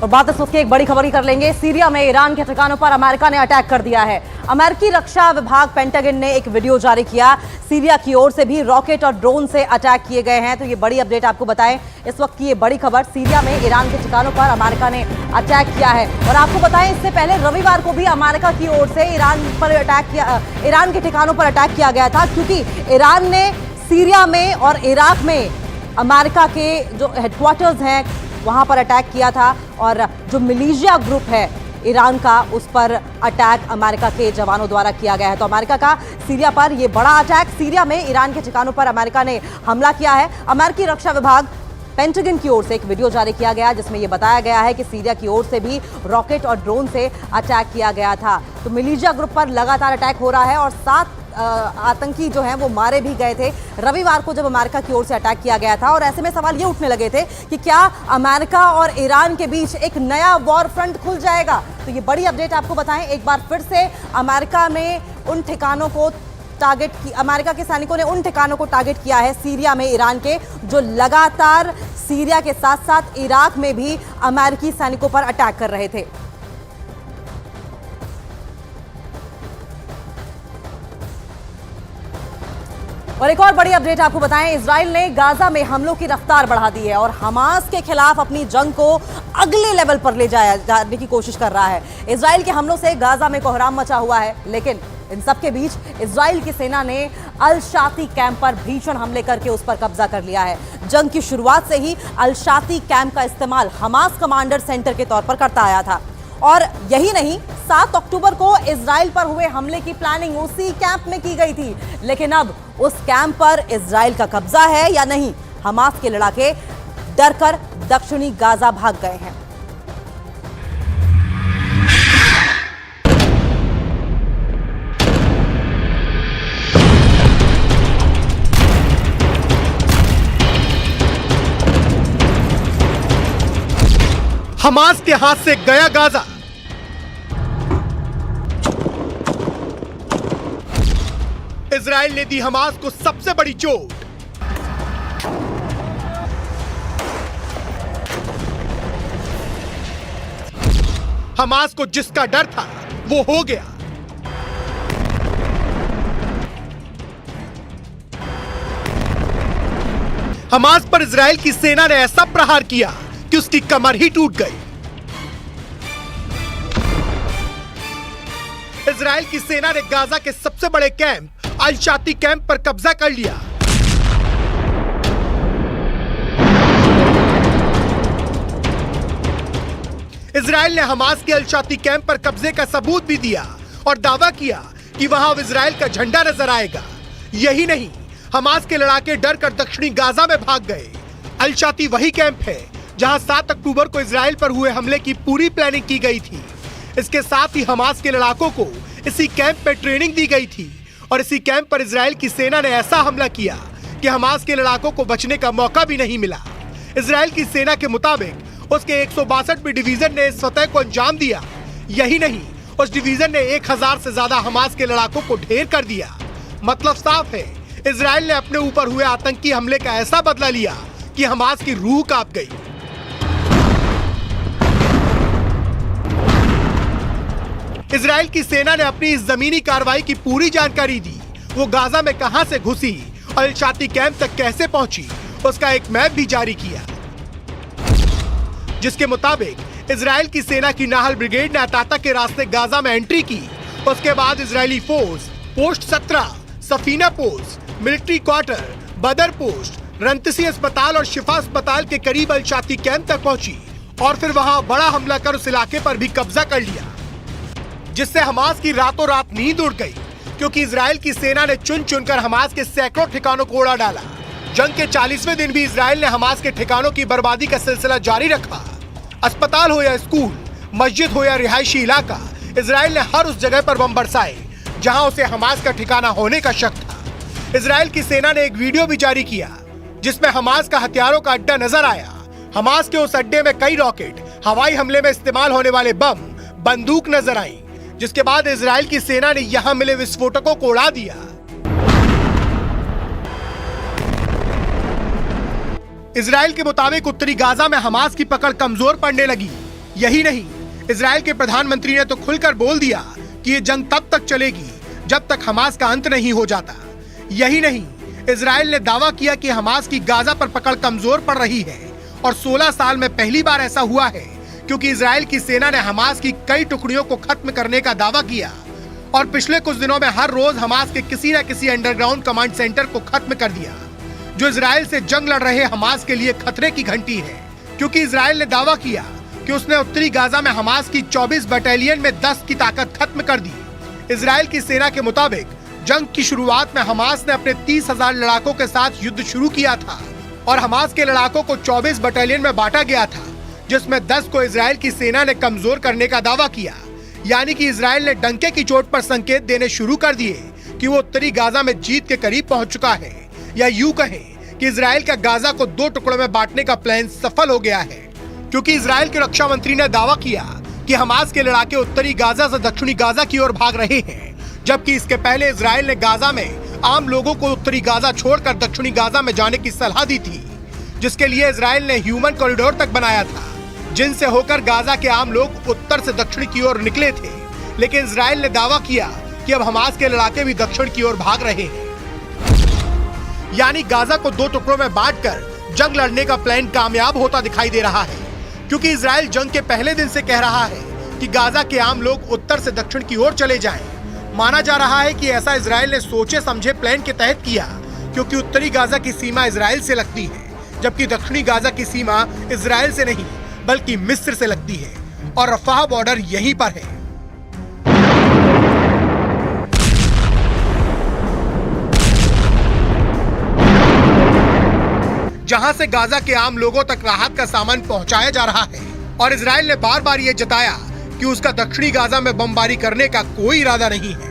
और बात इस वक्त की एक बड़ी खबर ही कर लेंगे। सीरिया में ईरान के ठिकानों पर अमेरिका ने अटैक कर दिया है। अमेरिकी रक्षा विभाग पेंटागन ने एक वीडियो जारी किया। सीरिया की ओर से भी रॉकेट और ड्रोन से अटैक किए गए हैं। तो ये बड़ी अपडेट आपको बताएं, इस वक्त की ये बड़ी खबर, सीरिया में ईरान के ठिकानों पर अमेरिका ने अटैक किया है। और आपको बताएं, इससे पहले रविवार को भी अमेरिका की ओर से ईरान के ठिकानों पर अटैक किया गया था, क्योंकि ईरान ने सीरिया में और इराक में अमेरिका के जो हेडक्वार्टर्स हैं वहां पर अटैक किया था। और जो मिलिशिया ग्रुप है ईरान का, उस पर अटैक अमेरिका के जवानों द्वारा किया गया है। तो अमेरिका का सीरिया पर यह बड़ा अटैक, सीरिया में ईरान के ठिकानों पर अमेरिका ने हमला किया है। अमेरिकी रक्षा विभाग पेंटागन की ओर से एक वीडियो जारी किया गया, जिसमें यह बताया गया है कि सीरिया की ओर से भी रॉकेट और ड्रोन से अटैक किया गया था। तो मिलिशिया ग्रुप पर लगातार अटैक हो रहा है और 7 आतंकी जो हैं वो मारे भी गए थे रविवार को, जब अमेरिका की ओर से अटैक किया गया था। और ऐसे में सवाल ये उठने लगे थे कि क्या अमेरिका और ईरान के बीच एक नया वॉर फ्रंट खुल जाएगा। तो ये बड़ी अपडेट आपको बताएं, एक बार फिर से अमेरिका में उन ठिकानों को टारगेट की, अमेरिका के सैनिकों ने उन ठिकानों को टारगेट किया है सीरिया में ईरान के, जो लगातार सीरिया के साथ साथ इराक में भी अमेरिकी सैनिकों पर अटैक कर रहे थे। और एक और बड़ी अपडेट आपको बताएं, इजराइल ने गाजा में हमलों की रफ्तार बढ़ा दी है और हमास के खिलाफ अपनी जंग को अगले लेवल पर ले जाने की कोशिश कर रहा है। इजराइल के हमलों से गाजा में कोहराम मचा हुआ है, लेकिन इन सबके बीच इजराइल की सेना ने अल शाती कैंप पर भीषण हमले करके उस पर कब्जा कर लिया है। जंग की शुरुआत से ही अल शाती कैंप का इस्तेमाल हमास कमांडर सेंटर के तौर पर करता आया था। और यही नहीं, 7 अक्टूबर को इजराइल पर हुए हमले की प्लानिंग उसी कैंप में की गई थी। लेकिन अब उस कैंप पर इजराइल का कब्जा है या नहीं, हमास के लड़ाके डरकर दक्षिणी गाजा भाग गए हैं। हमास के हाथ से गया गाजा। इजराइल ने दी हमास को सबसे बड़ी चोट। हमास को जिसका डर था वो हो गया। हमास पर इजराइल की सेना ने ऐसा प्रहार किया कि उसकी कमर ही टूट गई। इजराइल की सेना ने गाजा के सबसे बड़े कैंप अल शाती कैंप पर कब्जा कर लिया। इजराइल ने हमास के अल शाती कैंप पर कब्जे का सबूत भी दिया और दावा किया कि वहां अब इजराइल का झंडा नजर आएगा। यही नहीं, हमास के लड़ाके डर कर दक्षिणी गाजा में भाग गए। अल शाती वही कैंप है जहां 7 अक्टूबर को इजराइल पर हुए हमले की पूरी प्लानिंग की गई थी। इसके साथ ही हमास के लड़ाकों को इसी कैंप में ट्रेनिंग दी गई थी और इसी कैंप पर इजराइल की सेना ने ऐसा हमला किया कि हमास के लड़ाकों को बचने का मौका भी नहीं मिला। इजराइल की सेना के मुताबिक उसके 162वीं डिवीजन ने इस फतह को अंजाम दिया। यही नहीं, उस डिवीजन ने 1000 से ज्यादा हमास के लड़ाकों को ढेर कर दिया। मतलब साफ है, इजराइल ने अपने ऊपर हुए आतंकी हमले का ऐसा बदला लिया कि हमास की रूह कांप गई। इजराइल की सेना ने अपनी इस जमीनी कार्रवाई की पूरी जानकारी दी। वो गाजा में कहां से घुसी और अल शाती कैंप तक कैसे पहुंची, उसका एक मैप भी जारी किया, जिसके मुताबिक इजराइल की सेना की नाहल ब्रिगेड ने अताता के रास्ते गाजा में एंट्री की। उसके बाद Israeli force post 17, Safina post, military quarter, बदर पोस्ट, रंतसी अस्पताल और शिफा अस्पताल के करीब अल शाती कैंप तक पहुंची और फिर वहां बड़ा हमला कर उस इलाके पर भी कब्जा कर लिया, जिससे हमास की रातों रात नींद उड़ गई, क्योंकि इजराइल की सेना ने चुन चुनकर हमास के सैकड़ों ठिकानों को उड़ा डाला। जंग के 40वें दिन भी इजराइल ने हमास के ठिकानों की बर्बादी का सिलसिला जारी रखा। अस्पताल हो या स्कूल, मस्जिद हो या रिहायशी इलाका, इजराइल ने हर उस जगह पर बम बरसाए जहां उसे हमास का ठिकाना होने का शक था। इजराइल की सेना ने एक वीडियो भी जारी किया जिसमें हमास का हथियारों का अड्डा नजर आया। हमास के उस अड्डे में कई रॉकेट, हवाई हमले में इस्तेमाल होने वाले बम, बंदूक नजर आई, जिसके बाद इजराइल की सेना ने यहां मिले विस्फोटकों को उड़ा दिया। इजराइल के मुताबिक उत्तरी गाजा में हमास की पकड़ कमजोर पड़ने लगी। यही नहीं, इजराइल के प्रधानमंत्री ने तो खुलकर बोल दिया कि ये जंग तब तक चलेगी जब तक हमास का अंत नहीं हो जाता। यही नहीं, इजराइल ने दावा किया कि हमास की गाजा पर पकड़ कमजोर पड़ रही है और 16 साल में पहली बार ऐसा हुआ है, क्योंकि इजराइल की सेना ने हमास की कई टुकड़ियों को खत्म करने का दावा किया और पिछले कुछ दिनों में हर रोज हमास के किसी न किसी अंडरग्राउंड कमांड सेंटर को खत्म कर दिया, जो इजराइल से जंग लड़ रहे हमास के लिए खतरे की घंटी है। क्योंकि इजराइल ने दावा किया कि उसने उत्तरी गाजा में हमास की 24 बटालियन में 10 की ताकत खत्म कर दी। इजराइल की सेना के मुताबिक जंग की शुरुआत में हमास ने अपने 30,000 लड़ाकों के साथ युद्ध शुरू किया था और हमास के लड़ाकों को 24 बटालियन में बांटा गया था, जिसमें 10 को इजराइल की सेना ने कमजोर करने का दावा किया। यानी कि इजराइल ने डंके की चोट पर संकेत देने शुरू कर दिए कि वो उत्तरी गाजा में जीत के करीब पहुंच चुका है, या यूं कहें कि इजराइल का गाजा को 2 टुकड़ों में बांटने का प्लान सफल हो गया है। क्योंकि इजराइल के रक्षा मंत्री ने दावा किया कि हमास के लड़ाके उत्तरी गाजा से दक्षिणी गाजा की ओर भाग रहे हैं, जबकि इसके पहले इजराइल ने गाजा में आम लोगों को उत्तरी गाजा छोड़कर दक्षिणी गाजा में जाने की सलाह दी थी, जिसके लिए इजराइल ने ह्यूमन कॉरिडोर तक बनाया था, जिनसे होकर गाजा के आम लोग उत्तर से दक्षिण की ओर निकले थे। लेकिन इजराइल ने दावा किया कि अब हमास के लड़ाके भी दक्षिण की ओर भाग रहे हैं। यानी गाजा को 2 टुकड़ों में बांटकर जंग लड़ने का प्लान कामयाब होता दिखाई दे रहा है, क्योंकि इजराइल जंग के पहले दिन से कह रहा है कि गाजा के आम लोग उत्तर से दक्षिण की ओर चले जाएं। माना जा रहा है कि ऐसा इजराइल ने सोचे समझे प्लान के तहत किया, क्योंकि उत्तरी गाजा की सीमा इजराइल से लगती है, जबकि दक्षिणी गाजा की सीमा इजराइल से नहीं बल्कि मिस्र से लगती है और रफाह बॉर्डर यहीं पर है। जहां से गाजा के आम लोगों तक राहत का सामान पहुंचाया जा रहा है और इजराइल ने बार बार ये जताया कि उसका दक्षिणी गाजा में बमबारी करने का कोई इरादा नहीं है।